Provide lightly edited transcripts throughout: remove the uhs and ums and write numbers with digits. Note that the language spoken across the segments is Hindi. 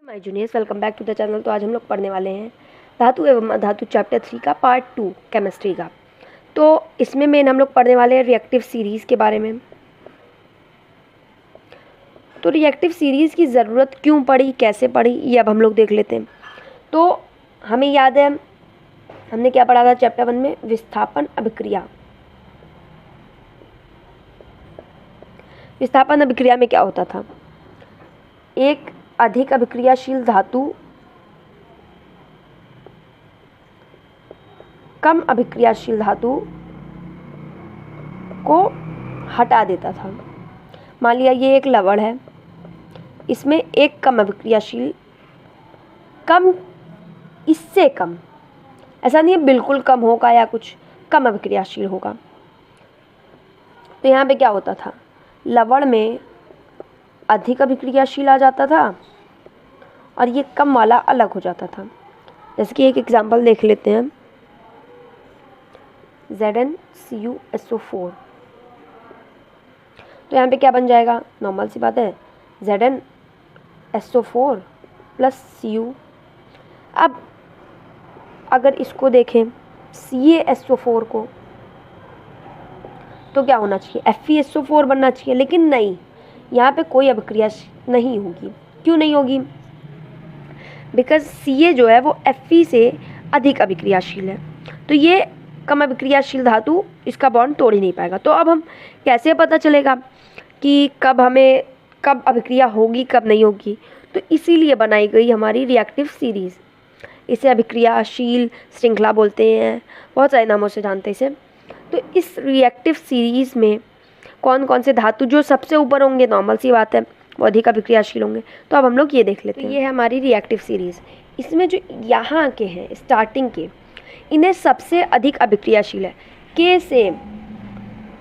My juniors, welcome back to the channel. तो आज हम लोग पढ़ने वाले हैं धातु एवं अधातु चैप्टर 3 का पार्ट 2 केमिस्ट्री का। तो इसमें मेन हम लोग पढ़ने वाले हैं रिएक्टिव सीरीज़ के बारे में। तो रिएक्टिव सीरीज़ की ज़रूरत क्यों पड़ी, कैसे पड़ी, ये अब हम लोग देख लेते हैं। तो हमें याद है हमने क्या पढ़ा था चैप्टर 1 में, विस्थापन अभिक्रिया। विस्थापन अभिक्रिया में क्या होता था, एक अधिक अभिक्रियाशील धातु कम अभिक्रियाशील धातु को हटा देता था। मान लिया ये एक लवण है, इसमें एक कम अभिक्रियाशील, कम इससे कम, ऐसा नहीं है बिल्कुल कम होगा या कुछ, कम अभिक्रियाशील होगा। तो यहाँ पे क्या होता था, लवण में अधिक अभिक्रियाशील आ जाता था और ये कम वाला अलग हो जाता था। जैसे कि एक एग्जांपल देख लेते हैं, ZnCuSO4। तो यहाँ पे क्या बन जाएगा, नॉर्मल सी बात है, ZnSO4 प्लस Cu। अब अगर इसको देखें CaSO4 को, तो क्या होना चाहिए, FeSO4 बनना चाहिए, लेकिन नहीं, यहाँ पे कोई अभिक्रिया नहीं होगी। क्यों नहीं होगी, बिकॉज Ca जो है वो Fe से अधिक अभिक्रियाशील है, तो ये कम अभिक्रियाशील धातु इसका बॉन्ड तोड़ ही नहीं पाएगा। तो अब हम कैसे पता चलेगा कि कब अभिक्रिया होगी कब नहीं होगी, तो इसीलिए बनाई गई हमारी रिएक्टिव सीरीज़। इसे अभिक्रियाशील श्रृंखला बोलते हैं, बहुत सारे नामों से जानते हैं इसे। तो इस रिएक्टिव सीरीज़ में कौन कौन से धातु जो सबसे ऊपर होंगे, नॉर्मल सी बात है, वो अधिक अभिक्रियाशील होंगे। तो अब हम लोग ये देख लेते हैं। ये है हमारी रिएक्टिव सीरीज़। इसमें जो यहाँ के हैं स्टार्टिंग के, इन्हें सबसे अधिक अभिक्रियाशील है के से।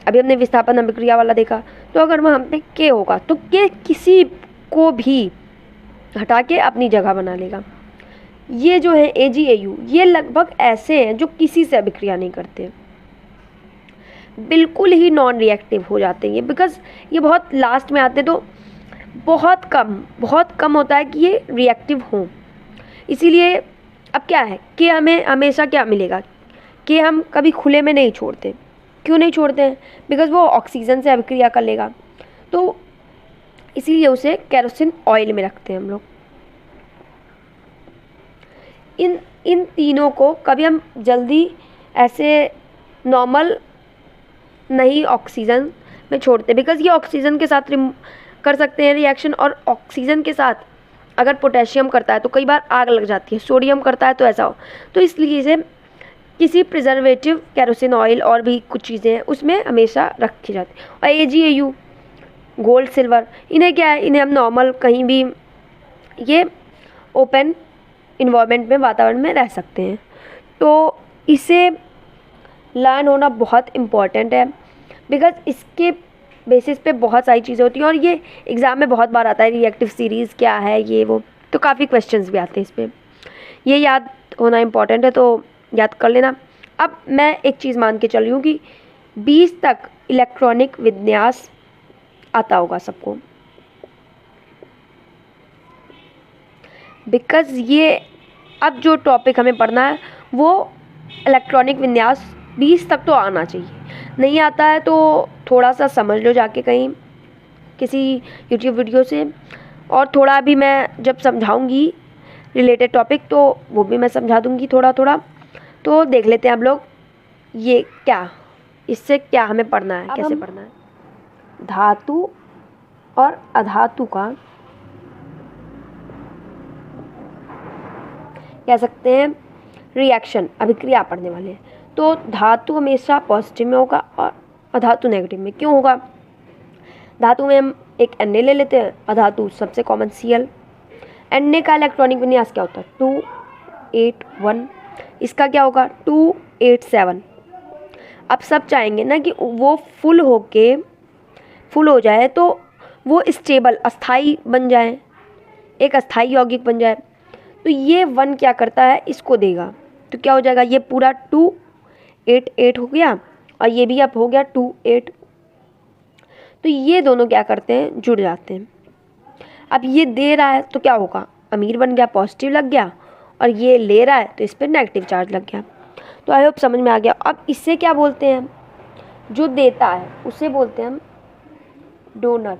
अभी हमने विस्थापन अभिक्रिया वाला देखा, तो अगर वहाँ पे के होगा तो के किसी को भी हटा के अपनी जगह बना लेगा। ये जो है AgAu, ये लगभग ऐसे हैं जो किसी से अभिक्रिया नहीं करते, बिल्कुल ही नॉन रिएक्टिव हो जाते हैं, बिकॉज ये बहुत लास्ट में आते, तो बहुत कम होता है कि ये रिएक्टिव हों। इसीलिए अब क्या है कि हमें हमेशा क्या मिलेगा, कि हम कभी खुले में नहीं छोड़ते। क्यों नहीं छोड़ते हैं, बिकॉज वो ऑक्सीजन से अभिक्रिया कर लेगा, तो इसीलिए उसे केरोसिन ऑयल में रखते हैं हम लोग। इन तीनों को कभी हम जल्दी ऐसे नॉर्मल नहीं ऑक्सीजन में छोड़ते, बिकॉज ये ऑक्सीजन के साथ कर सकते हैं रिएक्शन, और ऑक्सीजन के साथ अगर पोटेशियम करता है तो कई बार आग लग जाती है, सोडियम करता है तो ऐसा हो। तो इसलिए इसे किसी प्रिजर्वेटिव, केरोसिन ऑयल और भी कुछ चीज़ें हैं उसमें हमेशा रखी जाती है। और AgAu, गोल्ड सिल्वर, इन्हें क्या है, इन्हें हम नॉर्मल कहीं भी ये ओपन इन्वायरमेंट में, वातावरण में रह सकते हैं। तो इसे लर्न होना बहुत इम्पॉर्टेंट है, बिकॉज इसके बेसिस पे बहुत सारी चीज़ें होती हैं, और ये एग्ज़ाम में बहुत बार आता है, रिएक्टिव सीरीज़ क्या है ये वो, तो काफ़ी क्वेश्चंस भी आते हैं इस पर। ये याद होना इम्पॉर्टेंट है, तो याद कर लेना। अब मैं एक चीज़ मान के चल रही हूँ कि 20 तक इलेक्ट्रॉनिक विन्यास आता होगा सबको, बिकॉज ये अब जो टॉपिक हमें पढ़ना है वो इलेक्ट्रॉनिक विन्यास 20 तक तो आना चाहिए। नहीं आता है तो थोड़ा सा समझ लो जाके कहीं किसी YouTube वीडियो से, और थोड़ा भी मैं जब समझाऊंगी रिलेटेड टॉपिक तो वो भी मैं समझा दूंगी थोड़ा थोड़ा। तो देख लेते हैं आप लोग ये क्या, इससे क्या हमें पढ़ना है, कैसे पढ़ना है। धातु और अधातु का कह सकते हैं रिएक्शन, अभिक्रिया पढ़ने वाले हैं। तो धातु हमेशा पॉजिटिव में होगा और अधातु नेगेटिव में। क्यों होगा, धातु में हम एक Na ले लेते हैं, अधातु सबसे कॉमन Cl। Na का इलेक्ट्रॉनिक विन्यास क्या होता है, 281। इसका क्या होगा, 287। अब सब चाहेंगे ना कि वो फुल हो जाए, तो वो स्टेबल, अस्थाई बन जाए, एक अस्थाई यौगिक बन जाए। तो ये 1 क्या करता है, इसको देगा, तो क्या हो जाएगा, ये पूरा 288 हो गया, और ये भी अब हो गया 28। तो ये दोनों क्या करते हैं, जुड़ जाते हैं। अब ये दे रहा है तो क्या होगा, अमीर बन गया, पॉजिटिव लग गया, और ये ले रहा है तो इस पर नेगेटिव चार्ज लग गया। तो आई होप समझ में आ गया। अब इससे क्या बोलते हैं हम, जो देता है उसे बोलते हैं हम डोनर,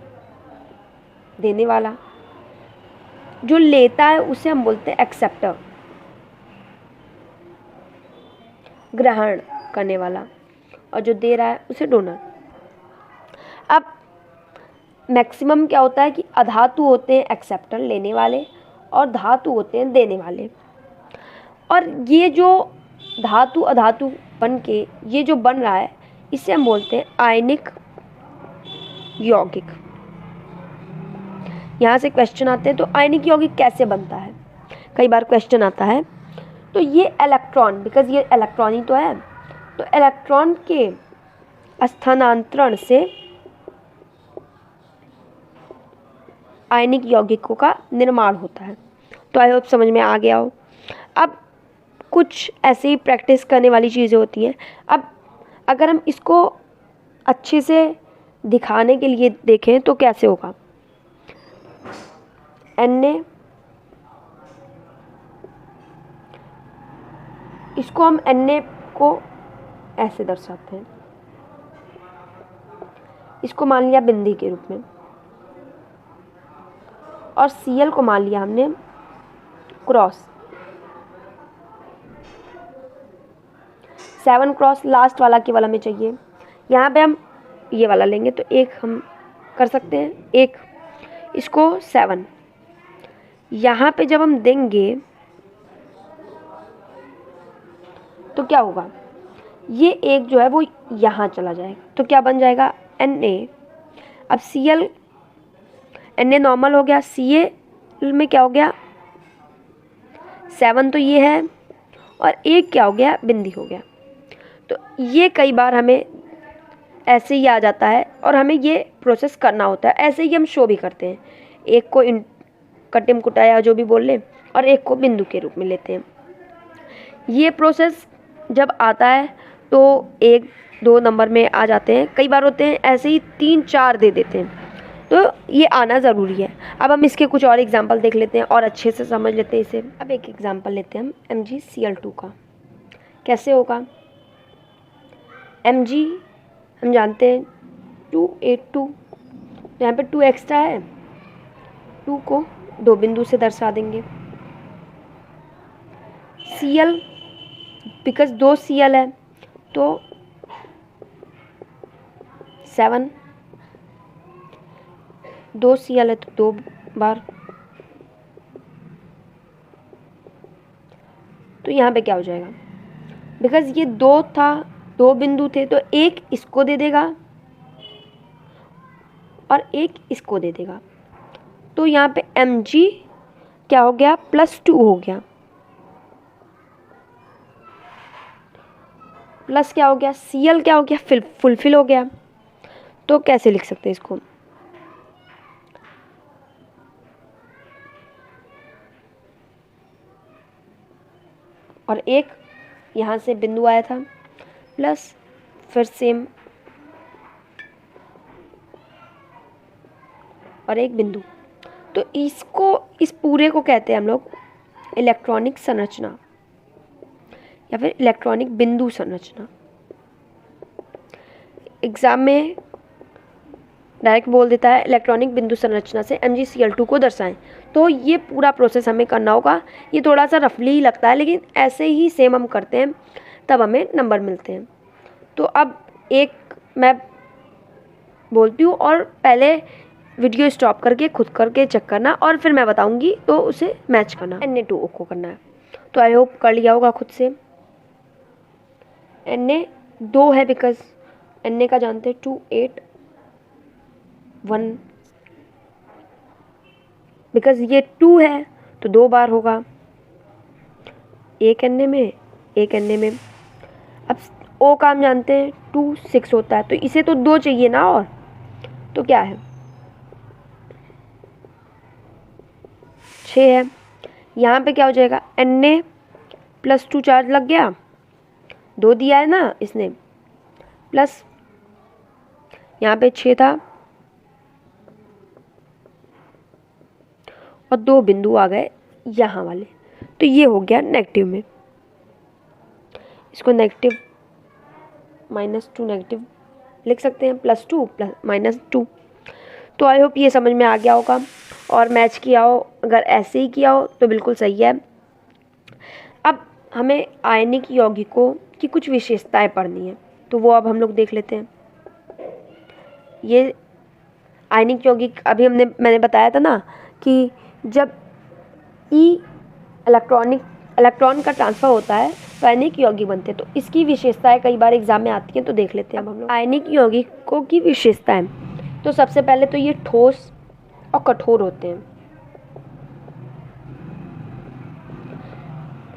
देने वाला। जो लेता है उसे हम बोलते हैं एक्सेप्टर, ग्रहण करने वाला, और जो दे रहा है उसे डोनर। अब मैक्सिमम क्या होता है कि अधातु होते हैं एक्सेप्टर, लेने वाले, और धातु होते हैं देने वाले। और ये जो धातु अधातु बन के ये जो बन रहा है इसे हम बोलते हैं आयनिक यौगिक। यहाँ से क्वेश्चन आते हैं, तो आयनिक यौगिक कैसे बनता है, कई बार क्वेश्चन आता है। तो ये इलेक्ट्रॉन, बिकॉज ये इलेक्ट्रॉन ही तो है, तो इलेक्ट्रॉन के स्थानांतरण से आयनिक यौगिकों का निर्माण होता है। तो आई होप समझ में आ गया हो। अब कुछ ऐसे ही प्रैक्टिस करने वाली चीज़ें होती हैं। अब अगर हम इसको अच्छे से दिखाने के लिए देखें तो कैसे होगा, Na, इसको हम Na को ऐसे दर्शाते हैं, इसको मान लिया बिंदी के रूप में, और Cl को मान लिया हमने क्रॉस, 7 क्रॉस लास्ट वाला केवल हमें चाहिए। यहाँ पे हम ये वाला लेंगे तो एक हम कर सकते हैं, एक इसको 7, यहाँ पे जब हम देंगे तो क्या होगा, ये एक जो है वो यहाँ चला जाएगा, तो क्या बन जाएगा Na। अब Cl, Na नॉर्मल हो गया, Ca में क्या हो गया 7, तो ये है, और एक क्या हो गया बिंदी हो गया। तो ये कई बार हमें ऐसे ही आ जाता है और हमें ये प्रोसेस करना होता है। ऐसे ही हम शो भी करते हैं, एक को कटिम कुटाया जो भी बोल लें, और एक को बिंदु के रूप में लेते हैं। ये प्रोसेस जब आता है तो 1-2 नंबर में आ जाते हैं, कई बार होते हैं ऐसे ही 3-4 दे देते हैं, तो ये आना ज़रूरी है। अब हम इसके कुछ और एग्जांपल देख लेते हैं और अच्छे से समझ लेते हैं इसे। अब एक एग्जांपल लेते हैं हम MgCl2 का। कैसे होगा, Mg हम जानते हैं 282, यहाँ पे 2 एक्स्ट्रा है, 2 को 2 बिंदु से दर्शा देंगे। Cl, बिकॉज 2 Cl है तो 7, 2 Cl है तो 2 बार। तो यहाँ पे क्या हो जाएगा, बिकॉज ये 2 था, 2 बिंदु थे, तो एक इसको दे देगा और एक इसको दे देगा। तो यहाँ पे Mg क्या हो गया +2 हो गया, प्लस क्या हो गया Cl क्या हो गया फुलफिल हो गया। तो कैसे लिख सकते हैं इसको, और एक यहाँ से बिंदु आया था प्लस फिर सेम और एक बिंदु। तो इसको, इस पूरे को कहते हैं हम लोग इलेक्ट्रॉनिक संरचना या फिर इलेक्ट्रॉनिक बिंदु संरचना। एग्जाम में डायरेक्ट बोल देता है इलेक्ट्रॉनिक बिंदु संरचना से MgCl2 को दर्शाएं। तो ये पूरा प्रोसेस हमें करना होगा। ये थोड़ा सा रफली ही लगता है, लेकिन ऐसे ही सेम हम करते हैं तब हमें नंबर मिलते हैं। तो अब एक मैं बोलती हूँ और पहले वीडियो स्टॉप करके खुद करके चेक करना, और फिर मैं बताऊँगी तो उसे मैच करना। Na2O को करना है, तो आई होप कर लिया होगा खुद से। Na 2 है, बिकॉज Na का जानते हैं 281, बिकॉज ये 2 है तो 2 बार होगा, एक Na में एक Na में। अब O का हम जानते हैं 2 6 होता है, तो इसे तो 2 चाहिए ना, और तो क्या है 6 है। यहाँ पे क्या हो जाएगा Na +2 चार्ज लग गया, 2 दिया है ना इसने, प्लस यहाँ पे 6 था, और 2 बिंदु आ गए यहाँ वाले, तो ये हो गया नेगेटिव में। इसको नेगेटिव -2 नेगेटिव लिख सकते हैं, +2 प्लस -2। तो आई होप ये समझ में आ गया होगा, और मैच किया हो, अगर ऐसे ही किया हो तो बिल्कुल सही है। अब हमें आयनिक यौगिकों की कुछ विशेषताएं पढ़नी है, तो वो अब हम लोग देख लेते हैं। ये आयनिक यौगिक अभी मैंने बताया था ना कि जब इलेक्ट्रॉन का ट्रांसफ़र होता है तो आयनिक यौगिक बनते हैं। तो इसकी विशेषताएं कई बार एग्जाम में आती हैं, तो देख लेते हैं अब हम लोग आयनिक यौगिकों की विशेषताएं। तो सबसे पहले तो ये ठोस और कठोर होते हैं,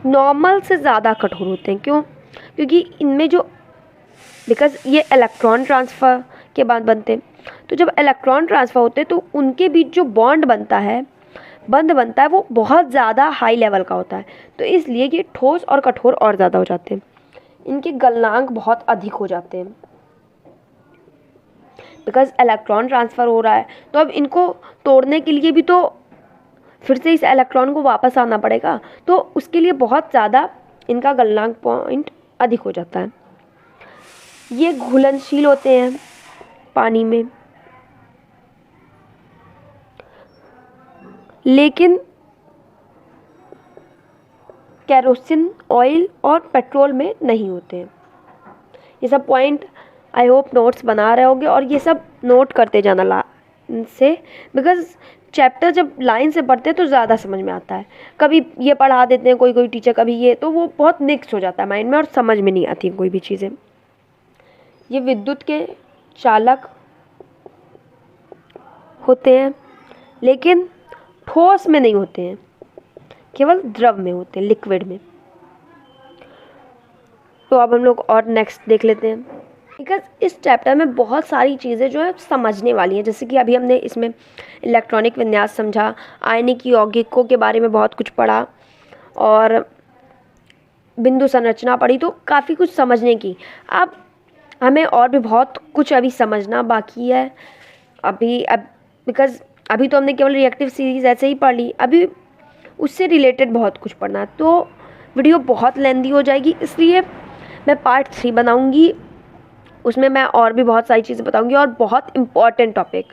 नॉर्मल से ज़्यादा कठोर होते हैं। क्यों? क्योंकि इनमें जो बिकॉज ये इलेक्ट्रॉन ट्रांसफ़र के बाद बनते हैं, तो जब इलेक्ट्रॉन ट्रांसफ़र होते हैं तो उनके बीच जो बंध बनता है वो बहुत ज़्यादा हाई लेवल का होता है। तो इसलिए ये ठोस और कठोर और ज़्यादा हो जाते हैं, इनके गलनांक बहुत अधिक हो जाते हैं। बिकॉज इलेक्ट्रॉन ट्रांसफ़र हो रहा है, तो अब इनको तोड़ने के लिए भी तो फिर से इस इलेक्ट्रॉन को वापस आना पड़ेगा, तो उसके लिए बहुत ज़्यादा इनका गलनांक पॉइंट अधिक हो जाता है। ये घुलनशील होते हैं पानी में, लेकिन केरोसिन, ऑयल और पेट्रोल में नहीं होते हैं। ये सब पॉइंट आई होप नोट्स बना रहे होगे, और ये सब नोट करते जाना लाइन से, बिकॉज चैप्टर जब लाइन से पढ़ते हैं तो ज़्यादा समझ में आता है। कभी ये पढ़ा देते हैं कोई टीचर, कभी ये, तो वो बहुत मिक्स हो जाता है माइंड में और समझ में नहीं आती कोई भी चीज़ें। ये विद्युत के चालक होते हैं, लेकिन ठोस में नहीं होते हैं, केवल द्रव में होते हैं, लिक्विड में। तो अब हम लोग और नेक्स्ट देख लेते हैं, बिकॉज इस चैप्टर में बहुत सारी चीज़ें जो है समझने वाली हैं। जैसे कि अभी हमने इसमें इलेक्ट्रॉनिक विन्यास समझा, आयनिक यौगिकों के बारे में बहुत कुछ पढ़ा, और बिंदु संरचना पढ़ी, तो काफ़ी कुछ समझने की। अब हमें और भी बहुत कुछ अभी समझना बाकी है बिकॉज अभी तो हमने केवल रिएक्टिव सीरीज़ ऐसे ही पढ़ ली, अभी उससे रिलेटेड बहुत कुछ पढ़ना है। तो वीडियो बहुत लेंदी हो जाएगी, इसलिए मैं पार्ट 3 बनाऊंगी, उसमें मैं और भी बहुत सारी चीज़ें बताऊंगी, और बहुत इम्पॉर्टेंट टॉपिक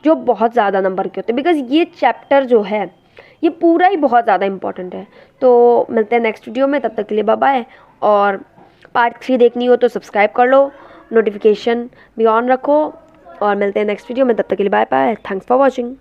जो बहुत ज़्यादा नंबर के होते हैं, बिकॉज ये चैप्टर जो है ये पूरा ही बहुत ज़्यादा इम्पॉर्टेंट है। तो मिलते हैं नेक्स्ट वीडियो में, तब तक के लिए बाय बाय। और पार्ट 3 देखनी हो तो सब्सक्राइब कर लो, नोटिफिकेशन भी ऑन रखो, और मिलते हैं नेक्स्ट वीडियो में, तब तक के लिए bye bye. Thanks for watching.